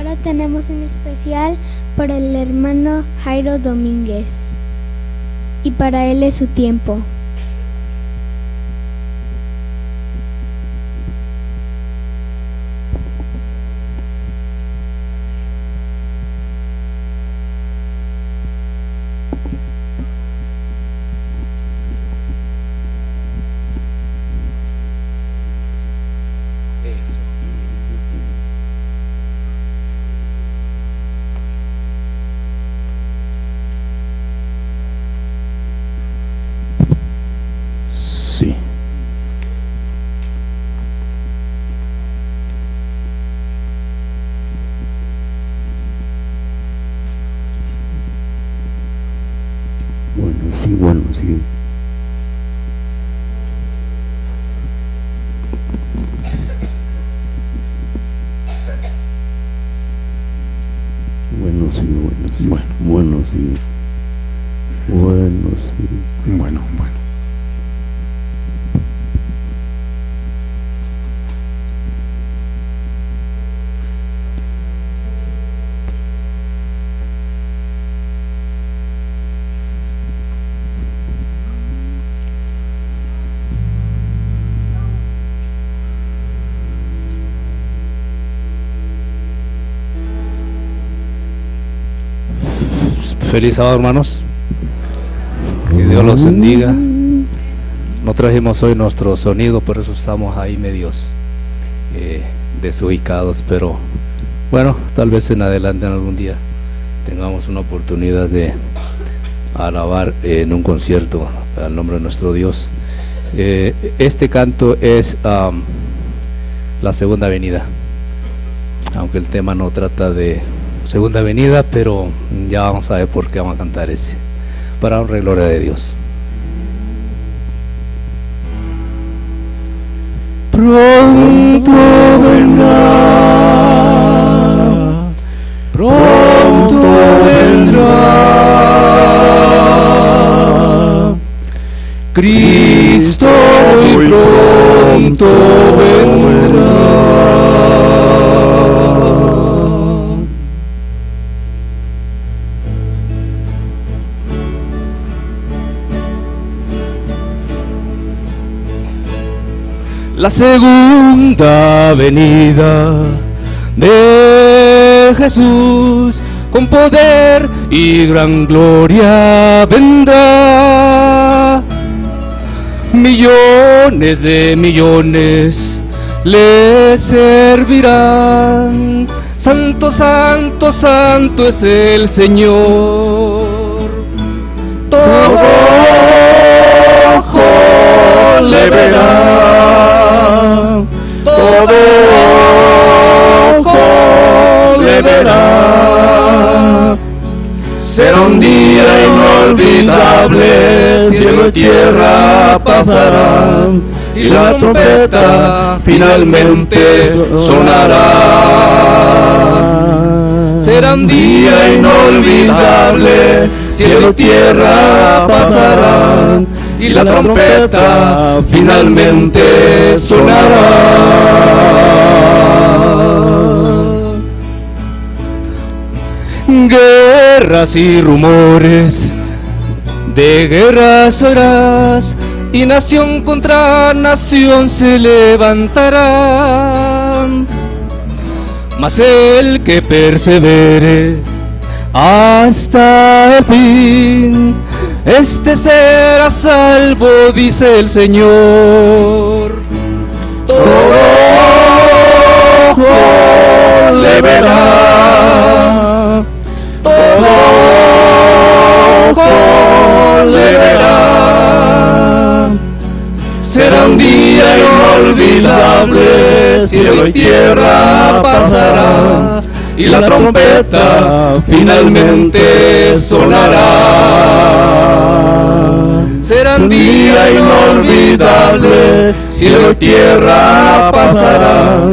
ahora tenemos en especial por el hermano Jairo Domínguez. Y para él es su tiempo. Sí. Bueno, sí. Bueno, sí. Feliz sábado, hermanos. Que Dios los bendiga. No trajimos hoy nuestro sonido, por eso estamos ahí medios desubicados, pero bueno, tal vez en adelante en algún día tengamos una oportunidad de alabar en un concierto al nombre de nuestro Dios. Este canto es la segunda venida, aunque el tema no trata de segunda venida, pero ya vamos a ver por qué vamos a cantar ese, para honra y gloria de Dios. Pronto vendrá, pronto vendrá, Cristo muy pronto vendrá. La segunda venida de Jesús con poder y gran gloria vendrá. Millones de millones le servirán. Santo, santo, santo es el Señor. Todo ojo le verá, todo ojo le verá. Será un día inolvidable, cielo y tierra pasarán, y la trompeta finalmente sonará. Será un día inolvidable, cielo y tierra pasarán, y la trompeta finalmente sonará. Guerras y rumores de guerras oirás, y nación contra nación se levantarán. Mas el que persevere hasta el fin, este será salvo, dice el Señor. Todo ojo le verá, todo ojo le verá. Será un día inolvidable, cielo y tierra pasará, y la trompeta finalmente sonará. Será un día inolvidable, cielo y tierra pasará,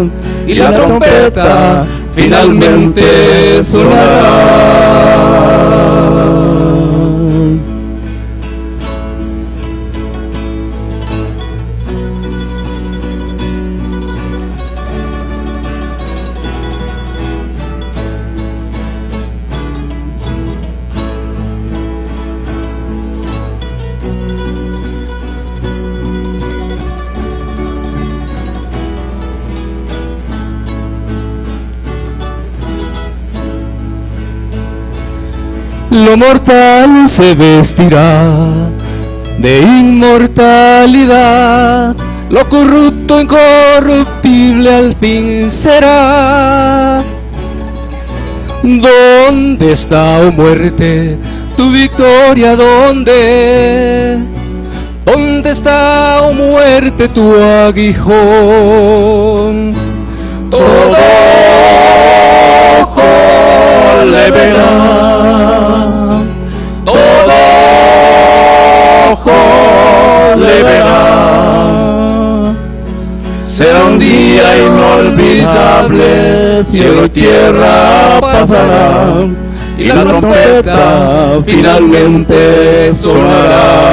y la trompeta finalmente sonará. lo mortal se vestirá de inmortalidad, lo corrupto incorruptible al fin será. ¿Dónde está, oh muerte, tu victoria? ¿Dónde? ¿Dónde está, oh muerte, tu aguijón? Todo ojo le verá, todo ojo le verá. Será un día inolvidable, cielo y tierra pasarán, y la trompeta finalmente sonará.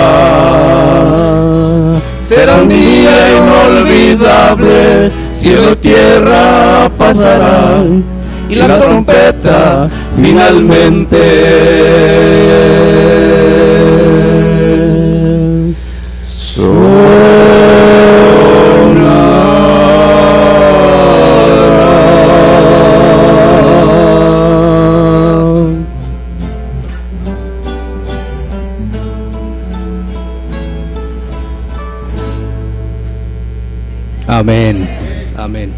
Será un día inolvidable, cielo y tierra pasarán, y la trompeta finalmente sonará. Amén, amén.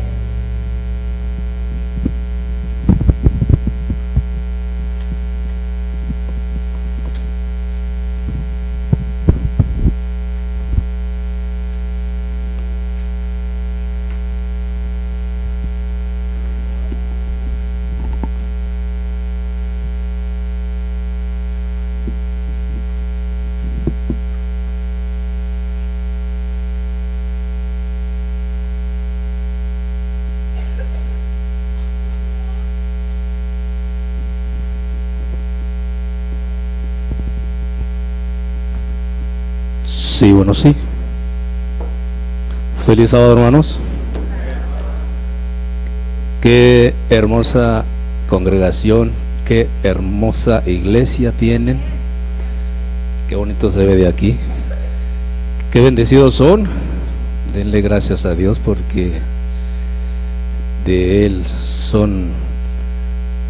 Sí, bueno, sí. Feliz sábado, hermanos. Qué hermosa congregación, qué hermosa iglesia tienen. Qué bonito se ve de aquí. Qué bendecidos son. Denle gracias a Dios porque de Él son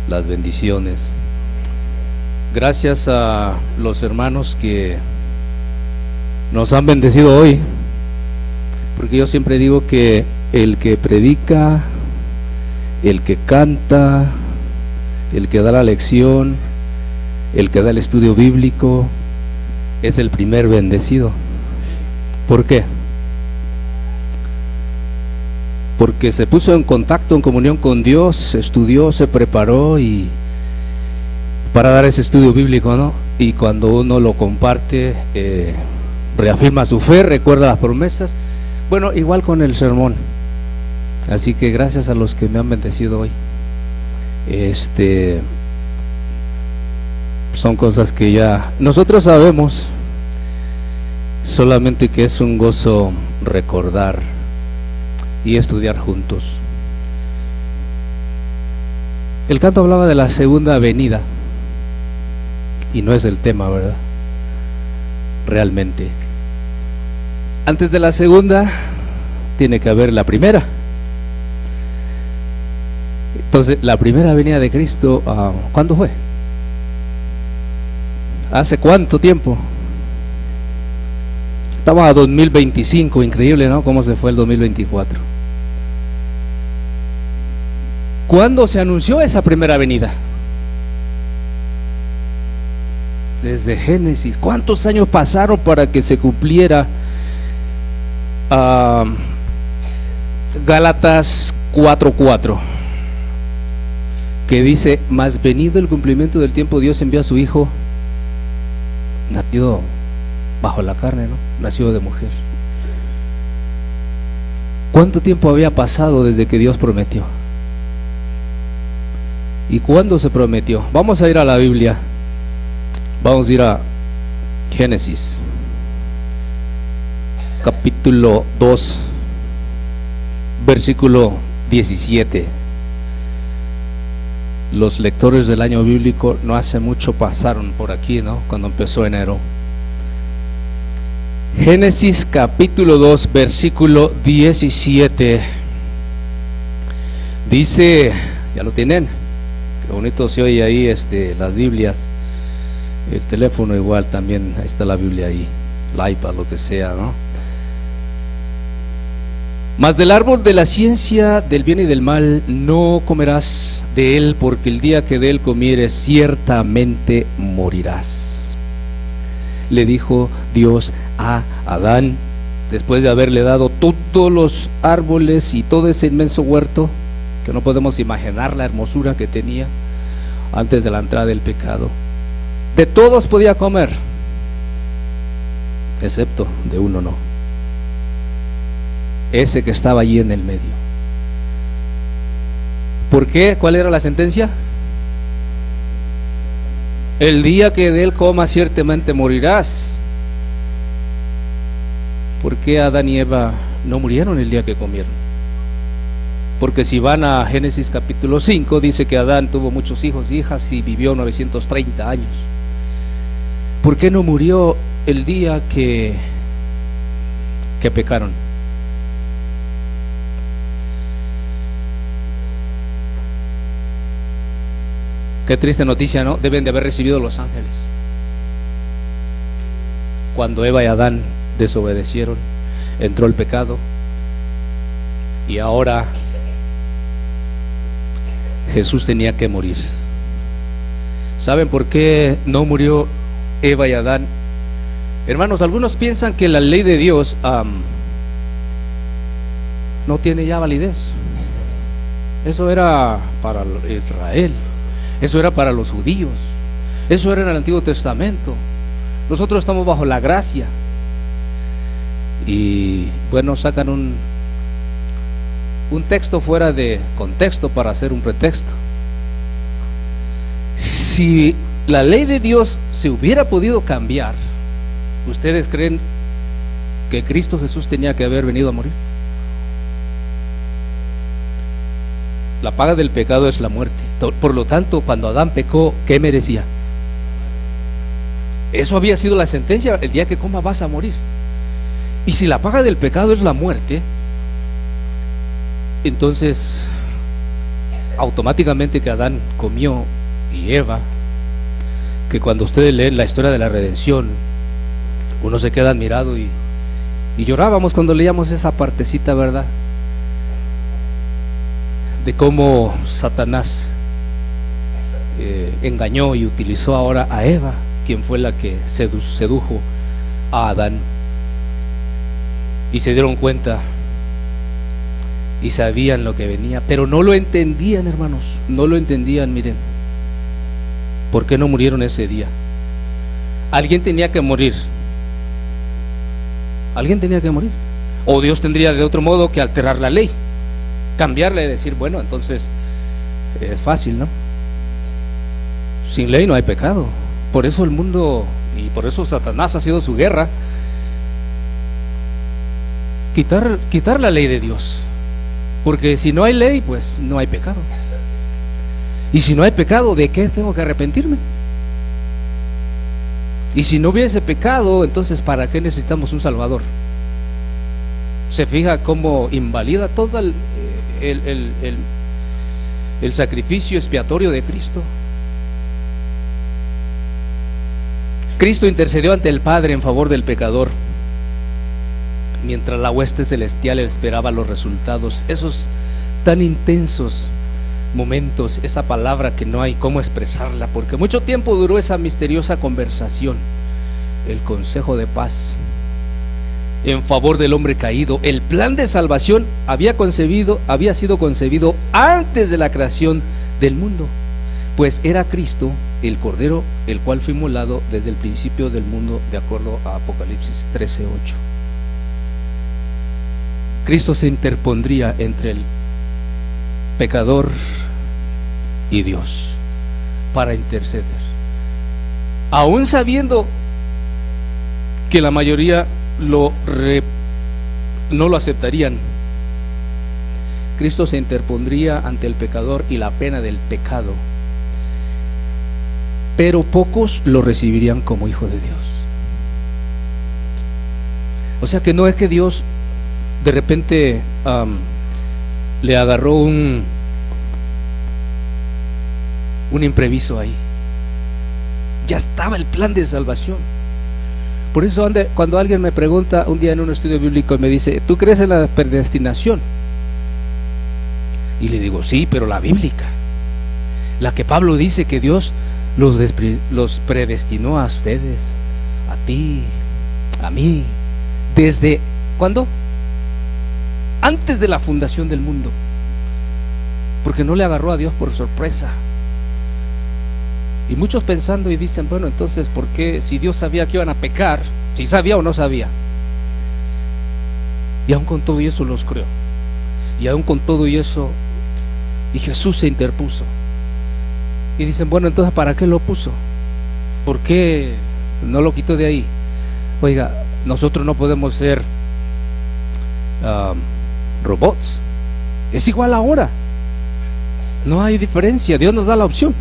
las bendiciones. Gracias a los hermanos que nos han bendecido hoy, porque yo siempre digo que el que predica, el que canta, el que da la lección, el que da el estudio bíblico, es el primer bendecido. ¿Por qué? Porque se puso en contacto, en comunión con Dios, estudió, se preparó y para dar ese estudio bíblico, ¿no? Y cuando uno lo comparte, reafirma su fe, recuerda las promesas. Bueno, igual con el sermón. Así que gracias a los que me han bendecido hoy. Son cosas que ya nosotros sabemos, solamente que es un gozo recordar y estudiar juntos. El canto hablaba de la segunda venida y no es el tema, ¿verdad? Realmente antes de la segunda tiene que haber la primera. Entonces la primera venida de Cristo, ¿cuándo fue? ¿Hace cuánto tiempo? Estamos a 2025, increíble, ¿no? ¿Cómo se fue el 2024? ¿Cuándo se anunció esa primera venida? Desde Génesis. ¿Cuántos años pasaron para que se cumpliera Gálatas 4:4, que dice: mas venido el cumplimiento del tiempo, Dios envió a su Hijo, nacido bajo la carne, ¿no? Nacido de mujer. ¿Cuánto tiempo había pasado desde que Dios prometió? ¿Y cuándo se prometió? Vamos a ir a la Biblia. Vamos a ir a Génesis capítulo 2, versículo 17. Los lectores del año bíblico no hace mucho pasaron por aquí, ¿no? Cuando empezó enero. Génesis capítulo 2, versículo 17. Dice, ¿ya lo tienen? Qué bonito se oye ahí las Biblias. el teléfono igual también, ahí está la Biblia ahí, el iPad, lo que sea, ¿no? Mas del árbol de la ciencia del bien y del mal no comerás de él, porque el día que de él comieres ciertamente morirás. Le dijo Dios a Adán, después de haberle dado todos los árboles y todo ese inmenso huerto, que no podemos imaginar la hermosura que tenía antes de la entrada del pecado. De todos podía comer, excepto de uno no, ese que estaba allí en el medio. ¿Por qué? ¿Cuál era la sentencia? El día que de él comas ciertamente morirás. ¿Por qué Adán y Eva no murieron el día que comieron? Porque si van a Génesis capítulo 5, dice que Adán tuvo muchos hijos e hijas y vivió 930 años. ¿Por qué no murió el día que pecaron? Qué triste noticia, ¿no? Deben de haber recibido los ángeles. Cuando Eva y Adán desobedecieron, entró el pecado y ahora Jesús tenía que morir. ¿Saben por qué no murió Eva y Adán? Hermanos, algunos piensan que la ley de Dios no tiene ya validez. Eso era para Israel, eso era para los judíos, eso era en el Antiguo Testamento. Nosotros estamos bajo la gracia. Y bueno, sacan un texto fuera de contexto para hacer un pretexto. Si la ley de Dios se hubiera podido cambiar, ¿ustedes creen que Cristo Jesús tenía que haber venido a morir? La paga del pecado es la muerte. Por lo tanto, cuando Adán pecó, ¿qué merecía? Eso había sido la sentencia: el día que comas vas a morir. Y si la paga del pecado es la muerte, entonces automáticamente que Adán comió y Eva, que cuando ustedes leen la historia de la redención, uno se queda admirado y llorábamos cuando leíamos esa partecita, ¿verdad? De cómo Satanás engañó y utilizó ahora a Eva, quien fue la que sedujo a Adán. Y se dieron cuenta y sabían lo que venía, pero no lo entendían, hermanos, no lo entendían. Miren, ¿por qué no murieron ese día? Alguien tenía que morir. Alguien tenía que morir. O Dios tendría de otro modo que alterar la ley, cambiarla y decir, bueno, entonces es fácil, ¿no? Sin ley no hay pecado. Por eso el mundo, y por eso Satanás ha sido su guerra, quitar la ley de Dios. Porque si no hay ley, pues no hay pecado. Y si no hay pecado, ¿de qué tengo que arrepentirme? Y si no hubiese pecado, entonces ¿para qué necesitamos un Salvador? ¿Se fija cómo invalida todo el sacrificio expiatorio de Cristo? Cristo intercedió ante el Padre en favor del pecador, mientras la hueste celestial esperaba los resultados, esos tan intensos momentos, esa palabra que no hay cómo expresarla, porque mucho tiempo duró esa misteriosa conversación, el consejo de paz en favor del hombre caído. El plan de salvación había sido concebido antes de la creación del mundo, pues era Cristo el Cordero, el cual fue inmolado desde el principio del mundo, de acuerdo a Apocalipsis 13:8. Cristo se interpondría entre el pecador y Dios para interceder, aún sabiendo que la mayoría no lo aceptarían. Cristo se interpondría ante el pecador y la pena del pecado, pero pocos lo recibirían como hijo de Dios. O sea que no es que Dios de repente le agarró un imprevisto ahí. ya estaba el plan de salvación. Por eso cuando alguien me pregunta un día en un estudio bíblico y me dice, ¿tú crees en la predestinación? Y le digo, sí, pero la bíblica, la que Pablo dice que Dios los predestinó a ustedes, a ti, a mí, ¿desde cuándo? Antes de la fundación del mundo, porque no le agarró a Dios por sorpresa. Y muchos pensando y dicen, bueno, entonces, ¿por qué si Dios sabía que iban a pecar? Si sabía o no sabía. Y aún con todo eso los creó. Y aún con todo eso, y Jesús se interpuso. Y dicen, bueno, entonces, ¿para qué lo puso? ¿Por qué no lo quitó de ahí? Oiga, nosotros no podemos ser robots. Es igual ahora. No hay diferencia. Dios nos da la opción.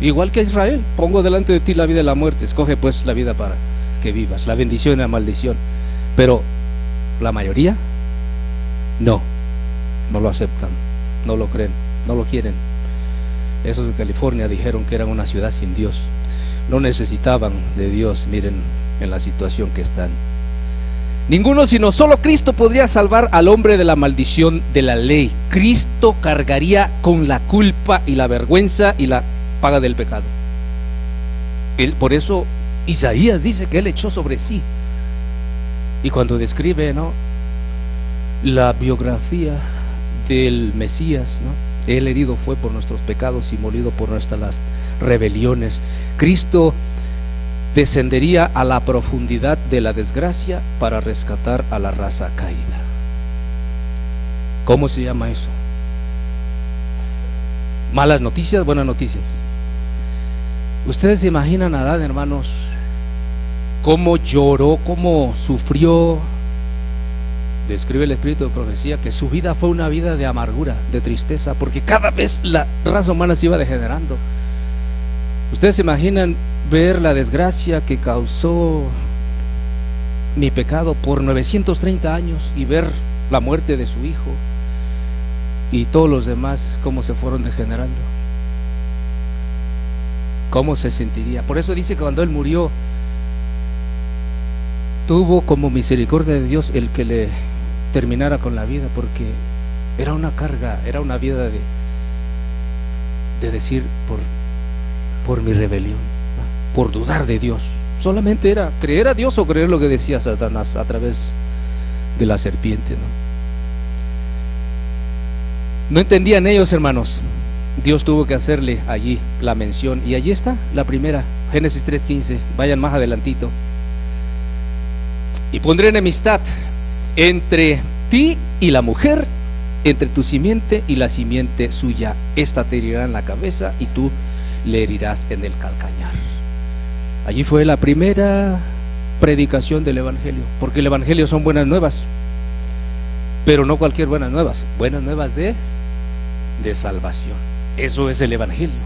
Igual que a Israel, pongo delante de ti la vida y la muerte, escoge pues la vida para que vivas, la bendición y la maldición. Pero la mayoría no lo aceptan, no lo creen, no lo quieren. Esos de California dijeron que eran una ciudad sin Dios, no necesitaban de Dios. Miren en la situación que están. Ninguno sino solo Cristo podría salvar al hombre de la maldición de la ley. Cristo cargaría con la culpa y la vergüenza y la paga del pecado. Por eso Isaías dice que Él echó sobre sí. Y cuando describe, ¿no?, la biografía del Mesías, ¿no?, Él herido fue por nuestros pecados y molido por nuestras rebeliones. Cristo descendería a la profundidad de la desgracia para rescatar a la raza caída. ¿Cómo se llama eso? ¿Malas noticias? ¿Buenas noticias? Ustedes se imaginan a Adán, hermanos, cómo lloró, cómo sufrió. Describe el espíritu de profecía que su vida fue una vida de amargura, de tristeza, porque cada vez la raza humana se iba degenerando. Ustedes se imaginan ver la desgracia que causó mi pecado por 930 años y ver la muerte de su hijo y todos los demás cómo se fueron degenerando. ¿Cómo se sentiría? Por eso dice que cuando él murió, tuvo como misericordia de Dios el que le terminara con la vida, porque era una carga, era una vida de decir por mi rebelión, ¿no?, por dudar de Dios. Solamente era creer a Dios o creer lo que decía Satanás a través de la serpiente, ¿no? No entendían ellos, hermanos. Dios tuvo que hacerle allí la mención, y allí está la primera, Génesis 3:15. Vayan más adelantito. Y pondré enemistad entre ti y la mujer, entre tu simiente y la simiente suya. Esta te herirá en la cabeza y tú le herirás en el calcañar. Allí fue la primera predicación del Evangelio, porque el Evangelio son buenas nuevas, pero no cualquier buenas nuevas de salvación. Eso es el Evangelio.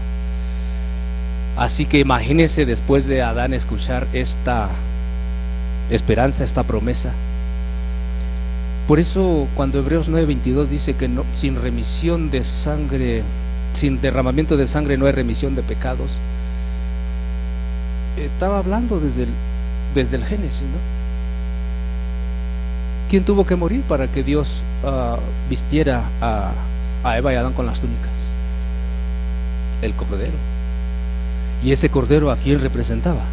Así que imagínese después de Adán escuchar esta esperanza, esta promesa. Por eso cuando Hebreos 9:22 dice que no, sin remisión de sangre, sin derramamiento de sangre no hay remisión de pecados, estaba hablando desde el Génesis, ¿no? ¿Quién tuvo que morir para que Dios vistiera a Eva y Adán con las túnicas? El cordero. ¿Y ese cordero a quién representaba?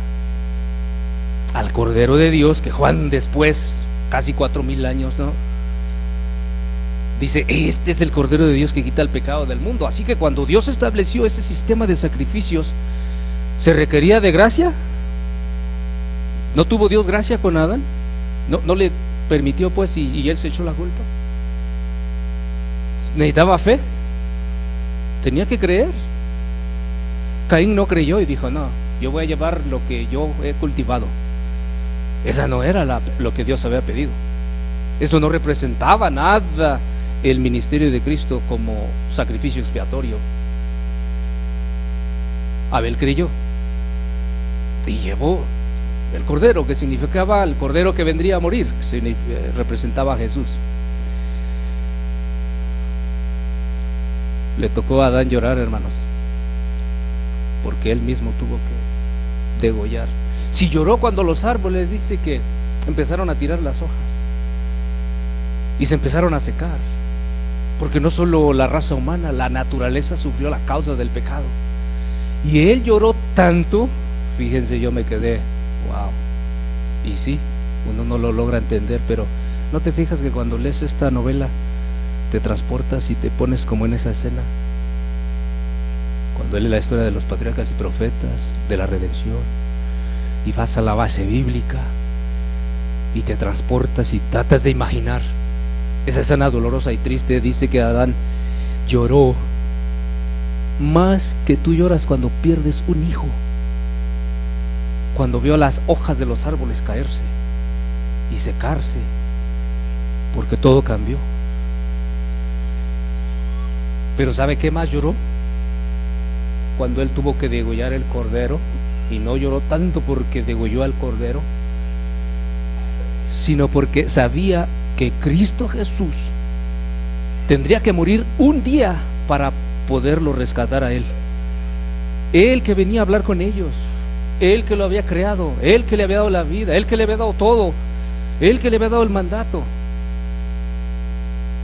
Al Cordero de Dios, que Juan después, casi 4000 años, ¿no?, dice, este es el Cordero de Dios que quita el pecado del mundo. Así que cuando Dios estableció ese sistema de sacrificios, ¿se requería de gracia? ¿No tuvo Dios gracia con Adán? ¿No le permitió pues y él se echó la culpa? ¿Necesitaba fe? Tenía que creer. Caín no creyó y dijo, no, yo voy a llevar lo que yo he cultivado. Esa no era lo que Dios había pedido. Eso no representaba nada el ministerio de Cristo como sacrificio expiatorio. Abel creyó y llevó el cordero, que significaba el cordero que vendría a morir, que representaba a Jesús. Le tocó a Adán llorar, hermanos, porque él mismo tuvo que degollar? Si lloró cuando los árboles, dice que empezaron a tirar las hojas y se empezaron a secar, porque no solo la raza humana, la naturaleza sufrió la causa del pecado. Y él lloró tanto, fíjense, yo me quedé, wow. Y sí, uno no lo logra entender, pero ¿no te fijas que cuando lees esta novela te transportas y te pones como en esa escena? Cuando lees la historia de los patriarcas y profetas, de la redención, y vas a la base bíblica y te transportas y tratas de imaginar esa escena dolorosa y triste. Dice que Adán lloró más que tú lloras cuando pierdes un hijo, cuando vio las hojas de los árboles caerse y secarse, porque todo cambió. Pero ¿sabe qué más lloró? Cuando él tuvo que degollar el cordero, y no lloró tanto porque degolló al cordero, sino porque sabía que Cristo Jesús tendría que morir un día para poderlo rescatar a él. Él que venía a hablar con ellos, él que lo había creado, él que le había dado la vida, él que le había dado todo, él que le había dado el mandato,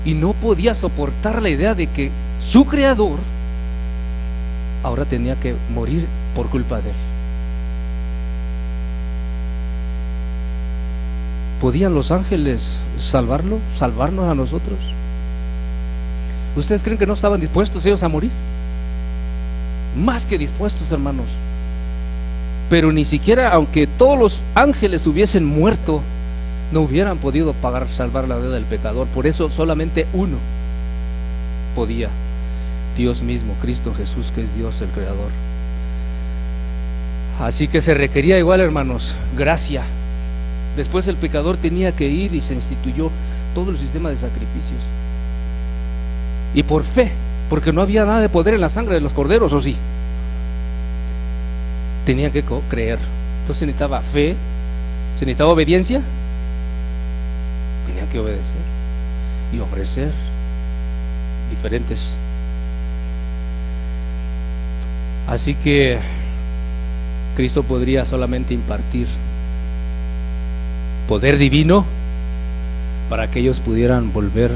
y no podía soportar la idea de que su creador ahora tenía que morir por culpa de él. ¿Podían los ángeles salvarnos a nosotros? ¿Ustedes creen que no estaban dispuestos ellos a morir? Más que dispuestos, hermanos. Pero ni siquiera, aunque todos los ángeles hubiesen muerto, no hubieran podido salvar la deuda del pecador. Por eso solamente uno podía: Dios mismo, Cristo Jesús, que es Dios el Creador. Así que se requería igual, hermanos, gracia. Después el pecador tenía que ir y se instituyó todo el sistema de sacrificios. Y por fe, porque no había nada de poder en la sangre de los corderos, ¿o sí? Tenía que creer. Entonces se necesitaba fe, se necesitaba obediencia. Tenía que obedecer y ofrecer diferentes. Así que Cristo podría solamente impartir poder divino para que ellos pudieran volver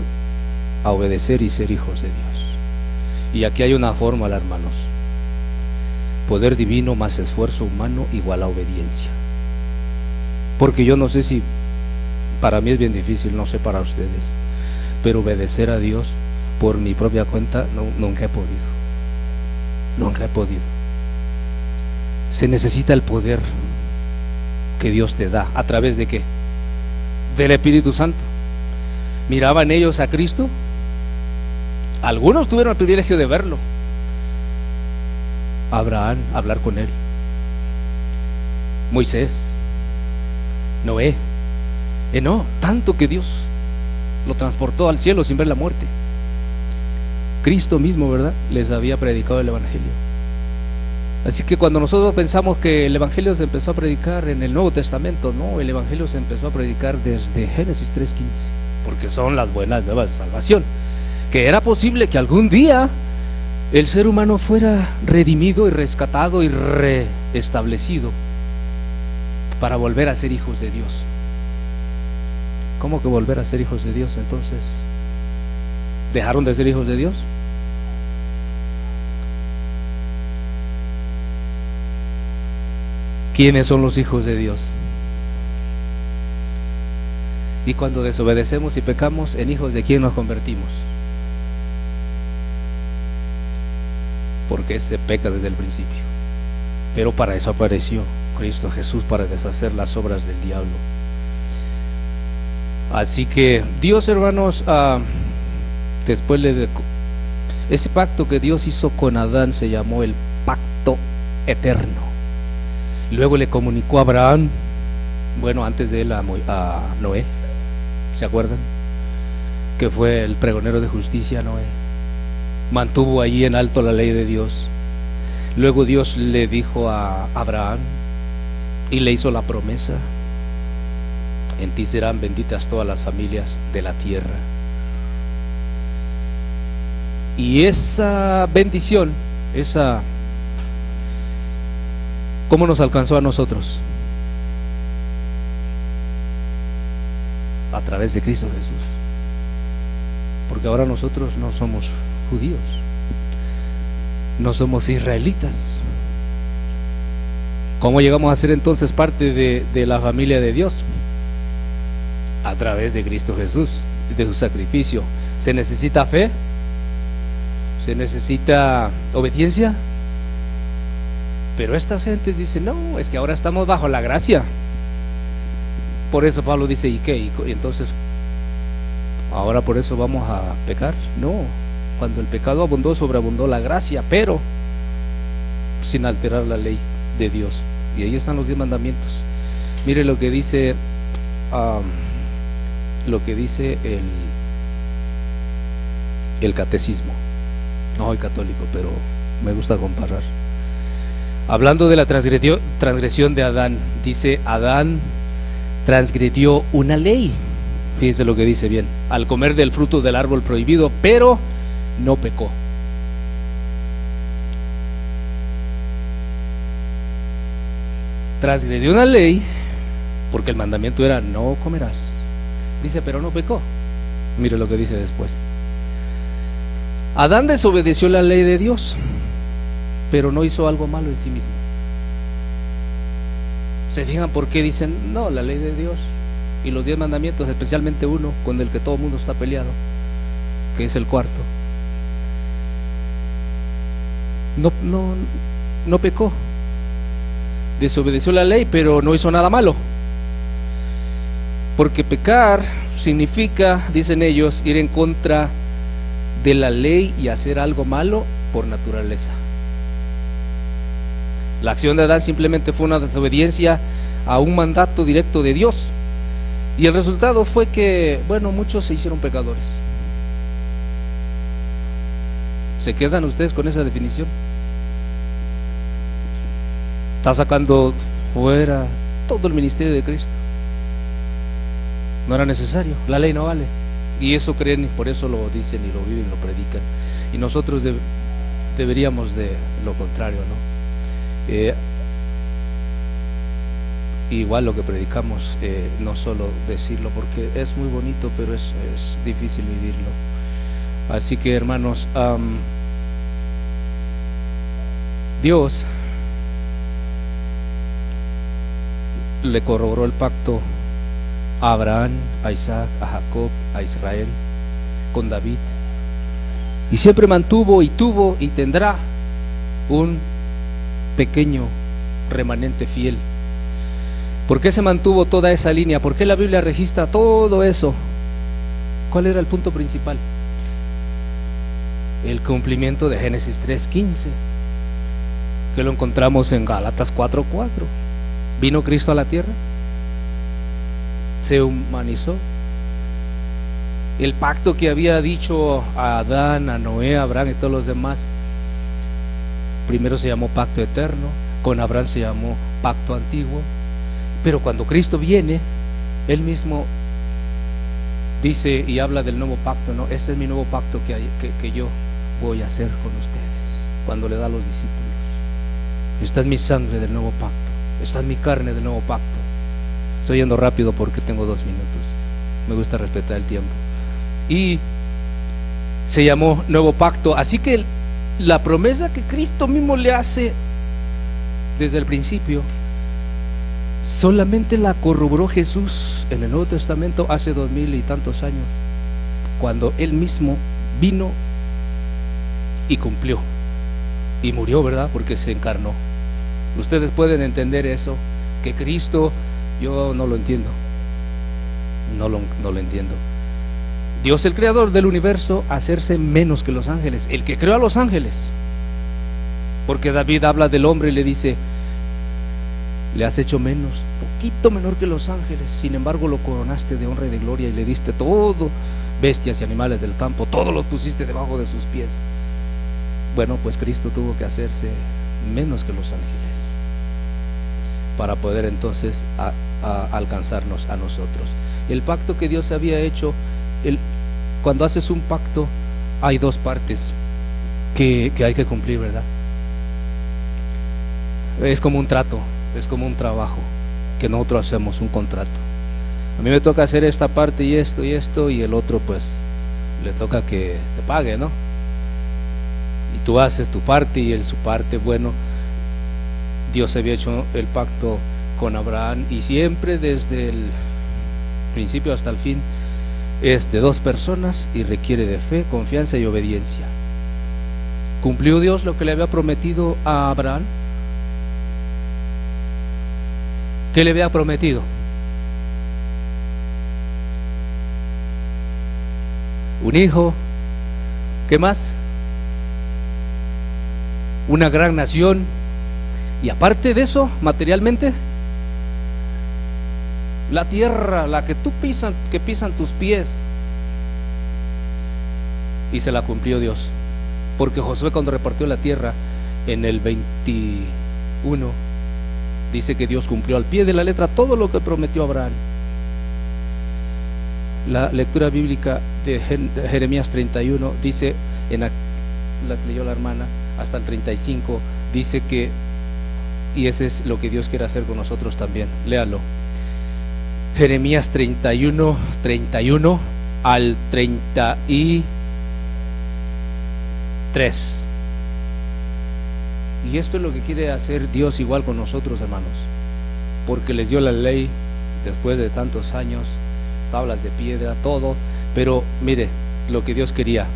a obedecer y ser hijos de Dios. Y aquí hay una fórmula, hermanos: poder divino más esfuerzo humano igual a obediencia. Porque yo no sé si para mí es bien difícil, no sé para ustedes, pero obedecer a Dios por mi propia cuenta nunca he podido. Se necesita el poder que Dios te da. ¿A través de qué? Del Espíritu Santo. ¿Miraban ellos a Cristo? Algunos tuvieron el privilegio de verlo. Abraham, hablar con él. Moisés, Noé, Enoc, tanto que Dios lo transportó al cielo sin ver la muerte. Cristo mismo, ¿verdad?, les había predicado el Evangelio. Así que cuando nosotros pensamos que el Evangelio se empezó a predicar en el Nuevo Testamento, no, el Evangelio se empezó a predicar desde Génesis 3:15, porque son las buenas nuevas de salvación, que era posible que algún día el ser humano fuera redimido y rescatado y reestablecido para volver a ser hijos de Dios. ¿Cómo que volver a ser hijos de Dios? Entonces, ¿dejaron de ser hijos de Dios? ¿Quiénes son los hijos de Dios? Y cuando desobedecemos y pecamos, ¿en hijos de quién nos convertimos? Porque se peca desde el principio. Pero para eso apareció Cristo Jesús, para deshacer las obras del diablo. Así que Dios, hermanos, después ese pacto que Dios hizo con Adán se llamó el pacto eterno. Luego le comunicó a Abraham, bueno, antes de él a Noé, ¿se acuerdan? Que fue el pregonero de justicia, Noé. Mantuvo allí en alto la ley de Dios. Luego Dios le dijo a Abraham y le hizo la promesa: en ti serán benditas todas las familias de la tierra. Y esa bendición, esa ¿Cómo nos alcanzó a nosotros? A través de Cristo Jesús. Porque ahora nosotros no somos judíos, no somos israelitas. ¿Cómo llegamos a ser entonces parte de la familia de Dios? A través de Cristo Jesús, de su sacrificio. ¿Se necesita fe? ¿Se necesita obediencia? Pero estas gentes dicen, no, es que ahora estamos bajo la gracia. Por eso Pablo dice, ¿y qué? Y entonces, ¿ahora por eso vamos a pecar? No, cuando el pecado abundó, sobreabundó la gracia, pero sin alterar la ley de Dios. Y ahí están los 10 mandamientos. Mire lo que dice el catecismo. No soy católico, pero me gusta comparar. Hablando de la transgresión de Adán, dice: Adán transgredió una ley. Fíjense lo que dice bien: al comer del fruto del árbol prohibido, pero no pecó. Transgredió una ley porque el mandamiento era no comerás. Dice, pero no pecó. Mire lo que dice después: Adán desobedeció la ley de Dios, pero no hizo algo malo en sí mismo. ¿Se fijan por qué dicen no, la ley de Dios y los 10 mandamientos, especialmente uno con el que todo el mundo está peleado, que es el cuarto? No pecó. Desobedeció la ley, pero no hizo nada malo. Porque pecar significa, dicen ellos, ir en contra de la ley y hacer algo malo por naturaleza. La acción de Adán simplemente fue una desobediencia a un mandato directo de Dios. Y el resultado fue que, bueno, muchos se hicieron pecadores. ¿Se quedan ustedes con esa definición? Está sacando fuera todo el ministerio de Cristo. No era necesario, la ley no vale. Y eso creen, y por eso lo dicen y lo viven, lo predican. Y nosotros deberíamos de lo contrario, ¿no? Igual lo que predicamos, no solo decirlo, porque es muy bonito, pero es difícil vivirlo. Así que, hermanos, Dios le corroboró el pacto a Abraham, a Isaac, a Jacob, a Israel, con David, y siempre mantuvo y tuvo y tendrá un pequeño remanente fiel. ¿Por qué se mantuvo toda esa línea? ¿Por qué la Biblia registra todo eso? ¿Cuál era el punto principal? El cumplimiento de Génesis 3:15, que lo encontramos en Gálatas 4:4. Vino Cristo a la tierra, se humanizó. El pacto que había dicho a Adán, a Noé, a Abraham y todos los demás, primero se llamó pacto eterno, con Abraham se llamó pacto antiguo, pero cuando Cristo viene, Él mismo dice y habla del nuevo pacto, ¿no? Este es mi nuevo pacto que yo voy a hacer con ustedes, cuando le da a los discípulos. Esta es mi sangre del nuevo pacto, esta es mi carne del nuevo pacto. Estoy yendo rápido porque tengo 2 minutos, me gusta respetar el tiempo. Y se llamó nuevo pacto, así que la promesa que Cristo mismo le hace desde el principio, solamente la corroboró Jesús en el Nuevo Testamento hace 2000 y tantos años, cuando Él mismo vino y cumplió y murió, ¿verdad? Porque se encarnó. Ustedes pueden entender eso, que Cristo, yo no lo entiendo, no lo entiendo. Dios, el creador del universo, hacerse menos que los ángeles, el que creó a los ángeles. Porque David habla del hombre y le dice: le has hecho menos, poquito menor que los ángeles, sin embargo lo coronaste de honra y de gloria y le diste todo, bestias y animales del campo, todos los pusiste debajo de sus pies. Bueno, pues Cristo tuvo que hacerse menos que los ángeles para poder entonces alcanzarnos a nosotros. El pacto que Dios había hecho, cuando haces un pacto hay 2 partes que hay que cumplir, ¿verdad? es como un trato, es como un trabajo que nosotros hacemos, un contrato. A mí me toca hacer esta parte y esto, y el otro pues le toca que te pague, ¿no? Y tú haces tu parte y él su parte. Bueno, Dios había hecho el pacto con Abraham, y siempre desde el principio hasta el fin es de dos personas y requiere de fe, confianza y obediencia. ¿Cumplió Dios lo que le había prometido a Abraham? ¿Qué le había prometido? Un hijo. ¿Qué más? Una gran nación. Y aparte de eso, materialmente, la tierra, la que que pisan tus pies. Y se la cumplió Dios, porque Josué, cuando repartió la tierra en el 21, dice que Dios cumplió al pie de la letra todo lo que prometió a Abraham. La lectura bíblica de Jeremías 31 dice, la que leyó la hermana, hasta el 35, dice que, y ese es lo que Dios quiere hacer con nosotros también. Léalo. Jeremías 31 al 33. Y esto es lo que quiere hacer Dios igual con nosotros, hermanos, porque les dio la ley después de tantos años, tablas de piedra, todo. Pero mire lo que Dios quería.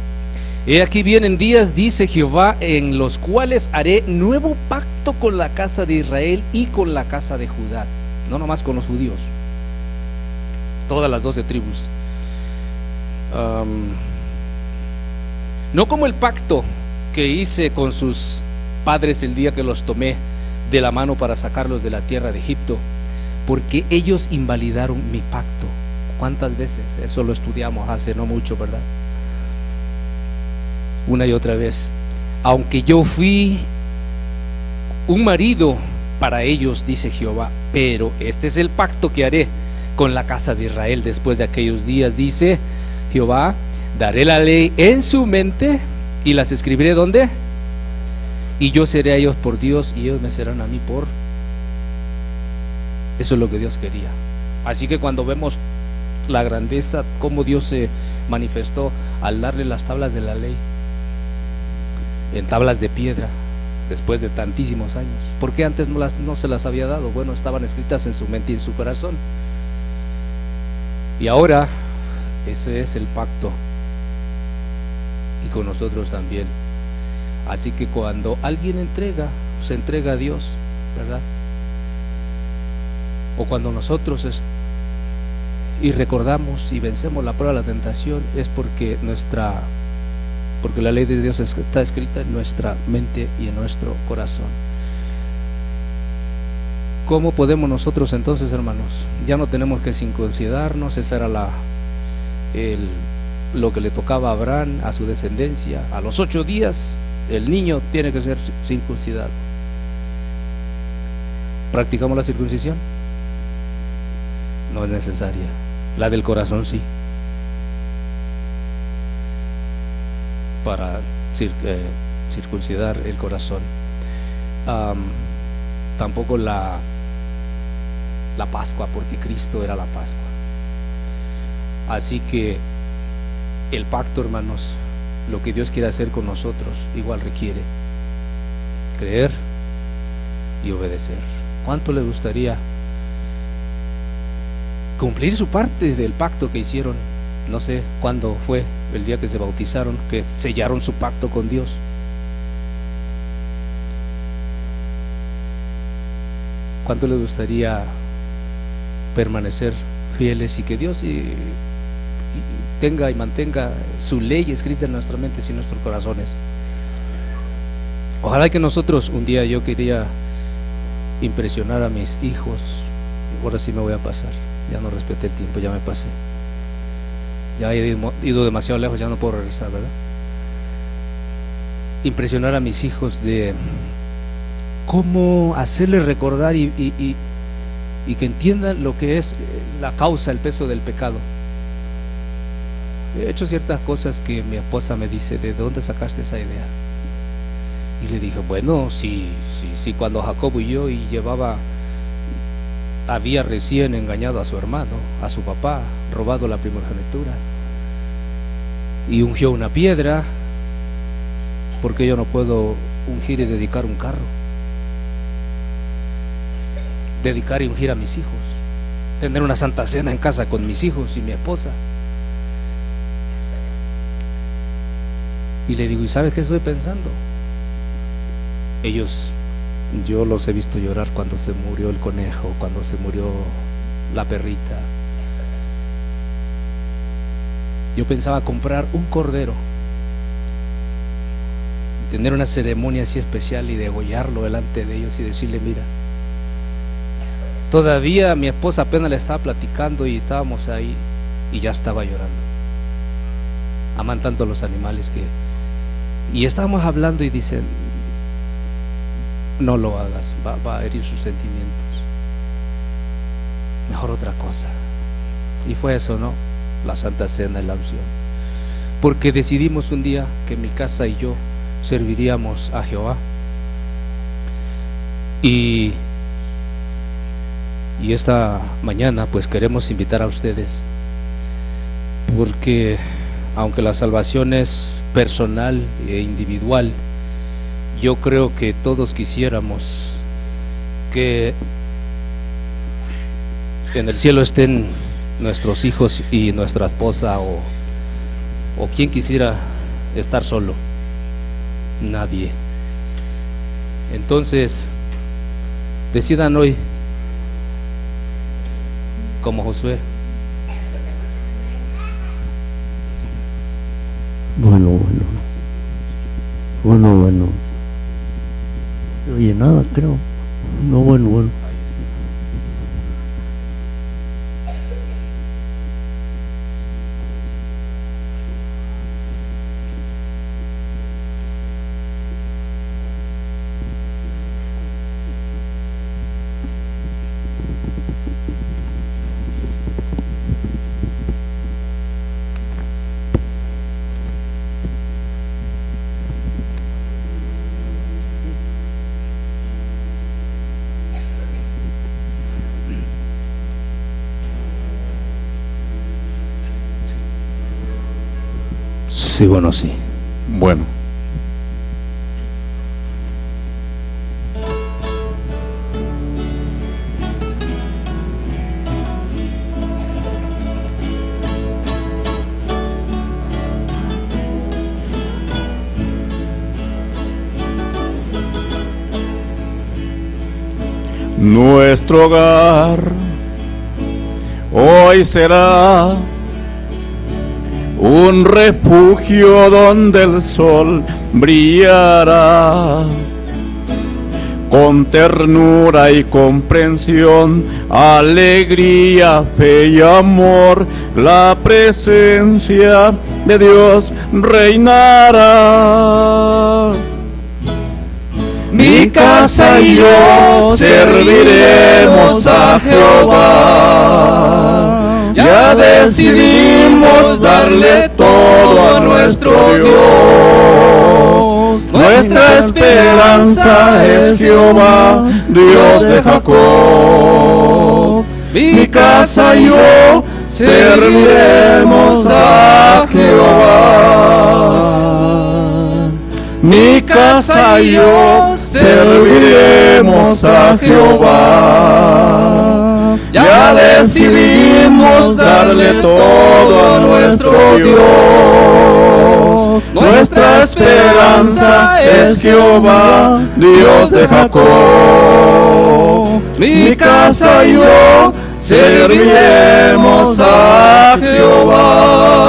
He aquí vienen días, dice Jehová, en los cuales haré nuevo pacto con la casa de Israel y con la casa de Judá. No nomás con los judíos, todas las 12 tribus. No como el pacto que hice con sus padres el día que los tomé de la mano para sacarlos de la tierra de Egipto, porque ellos invalidaron mi pacto. ¿Cuántas veces? Eso lo estudiamos hace no mucho, ¿verdad? Una y otra vez. Aunque yo fui un marido para ellos, dice Jehová, pero este es el pacto que haré con la casa de Israel después de aquellos días, dice Jehová. Daré la ley en su mente y las escribiré ¿dónde? Y yo seré a ellos por Dios y ellos me serán a mí por. Eso es lo que Dios quería. Así que cuando vemos la grandeza, cómo Dios se manifestó al darle las tablas de la ley en tablas de piedra después de tantísimos años. ¿Por qué antes no se las había dado? Bueno, estaban escritas en su mente y en su corazón. Y ahora ese es el pacto, y con nosotros también. Así que cuando alguien se entrega a Dios, ¿verdad? O cuando nosotros y recordamos y vencemos la prueba de la tentación, es porque la ley de Dios está escrita en nuestra mente y en nuestro corazón. ¿Cómo podemos nosotros entonces, hermanos? Ya no tenemos que circuncidarnos. Esa era lo que le tocaba a Abraham, a su descendencia. A los 8 días el niño tiene que ser circuncidado. ¿Practicamos la circuncisión? No es necesaria. La del corazón sí, para circuncidar el corazón. Tampoco la Pascua, porque Cristo era la Pascua. Así que el pacto, hermanos, lo que Dios quiere hacer con nosotros, igual requiere creer y obedecer. ¿Cuánto le gustaría cumplir su parte del pacto que hicieron? No sé cuándo fue el día que se bautizaron, que sellaron su pacto con Dios. ¿Cuánto le gustaría permanecer fieles y que Dios tenga y mantenga su ley escrita en nuestras mentes y en nuestros corazones? Ojalá que nosotros, un día yo quería impresionar a mis hijos. Ahora sí me voy a pasar, ya no respeté el tiempo, ya me pasé, ya he ido demasiado lejos, ya no puedo regresar, ¿verdad? Impresionar a mis hijos de cómo hacerles recordar y que entiendan lo que es la causa, el peso del pecado. He hecho ciertas cosas que mi esposa me dice: ¿de dónde sacaste esa idea? Y le dije, bueno, si cuando Jacob huyó y había recién engañado a su hermano, a su papá, robado la primogenitura, y ungió una piedra, ¿por qué yo no puedo ungir y dedicar un carro? Dedicar y ungir a mis hijos, tener una santa cena en casa con mis hijos y mi esposa. Y le digo, ¿y sabes qué estoy pensando? Yo los he visto llorar cuando se murió el conejo, cuando se murió la perrita. Yo pensaba comprar un cordero, tener una ceremonia así especial y degollarlo delante de ellos y decirle, mira. Todavía mi esposa apenas le estaba platicando y estábamos ahí y ya estaba llorando. Aman tanto los animales y estábamos hablando y dicen, no lo hagas, va a herir sus sentimientos. Mejor otra cosa. Y fue eso, ¿no? La Santa Cena y la unción. Porque decidimos un día que mi casa y yo serviríamos a Jehová. Y esta mañana pues queremos invitar a ustedes, porque aunque la salvación es personal e individual, yo creo que todos quisiéramos que en el cielo estén nuestros hijos y nuestra esposa, o quien quisiera estar solo. Nadie. Entonces decidan hoy como Josué. Bueno. No se oye nada, creo. No, bueno. Sí, bueno, sí. Bueno. Nuestro hogar hoy será un refugio donde el sol brillará. Con ternura y comprensión, alegría, fe y amor, la presencia de Dios reinará. Mi casa y yo serviremos a Jehová. Ya decidimos darle todo a nuestro Dios. Nuestra esperanza es Jehová, Dios de Jacob. Mi casa y yo serviremos a Jehová. Mi casa y yo serviremos a Jehová. Ya decidimos darle todo a nuestro Dios. Nuestra esperanza es Jehová, Dios de Jacob. Mi casa y yo serviremos a Jehová.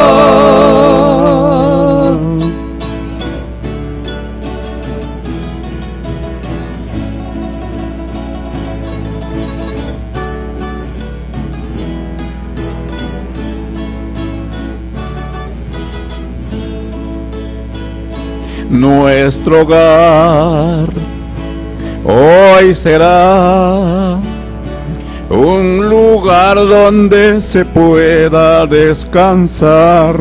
Nuestro hogar hoy será un lugar donde se pueda descansar.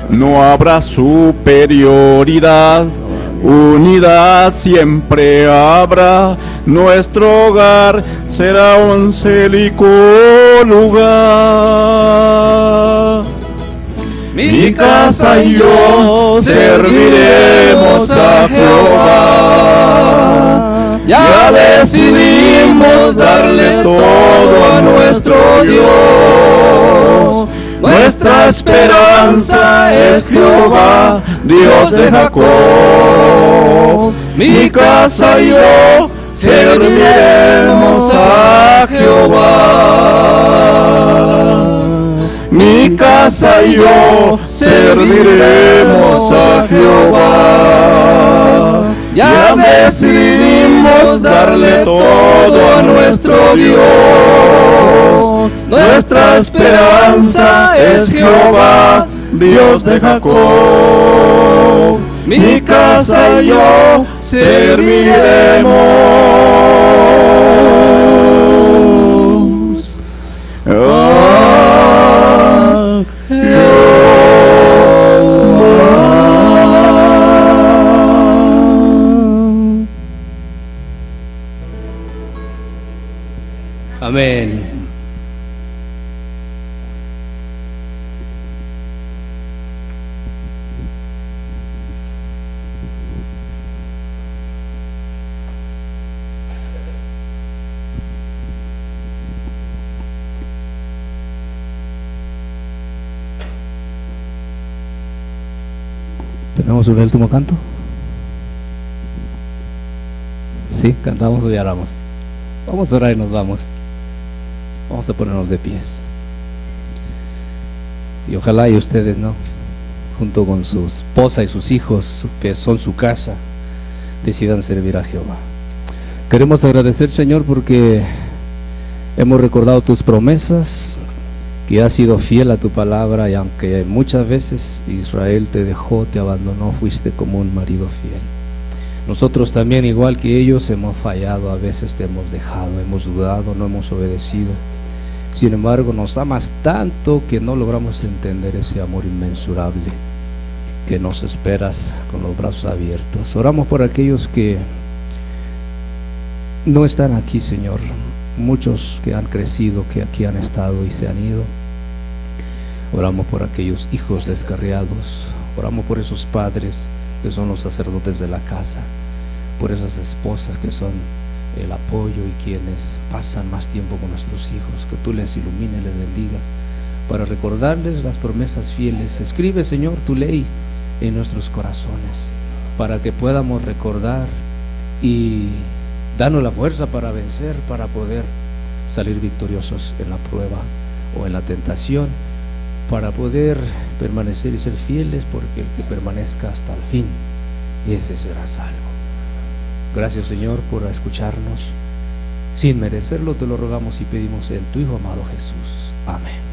No habrá superioridad unidad siempre habrá, nuestro hogar será un célico lugar. Mi casa y yo serviremos a Jehová. Ya decidimos darle todo a nuestro Dios. Nuestra esperanza es Jehová, Dios de Jacob. Mi casa y yo serviremos a Jehová. Mi casa y yo serviremos a Jehová. Ya decidimos darle todo a nuestro Dios. Nuestra esperanza es Jehová, Dios de Jacob. Mi casa y yo serviremos a Jehová. Amén. ¿Tenemos un último canto? Sí, cantamos o lloramos. Vamos a orar y nos vamos. Vamos a ponernos de pies. Y ojalá y ustedes, ¿no?, junto con su esposa y sus hijos, que son su casa, decidan servir a Jehová. Queremos agradecer, Señor, porque hemos recordado tus promesas, que has sido fiel a tu palabra, y aunque muchas veces Israel te dejó, te abandonó, fuiste como un marido fiel. Nosotros también, igual que ellos, hemos fallado, a veces te hemos dejado, hemos dudado, no hemos obedecido. Sin embargo, nos amas tanto que no logramos entender ese amor inmensurable que nos esperas con los brazos abiertos. Oramos por aquellos que no están aquí, Señor, muchos que han crecido, que aquí han estado y se han ido. Oramos por aquellos hijos descarriados, oramos por esos padres que son los sacerdotes de la casa, por esas esposas que son el apoyo y quienes pasan más tiempo con nuestros hijos, que tú les ilumines, les bendigas, para recordarles las promesas fieles. Escribe, Señor, tu ley en nuestros corazones, para que podamos recordar y danos la fuerza para vencer, para poder salir victoriosos en la prueba o en la tentación, para poder permanecer y ser fieles, porque el que permanezca hasta el fin, ese será salvo. Gracias, Señor, por escucharnos. Sin merecerlo te lo rogamos y pedimos en tu Hijo amado Jesús. Amén.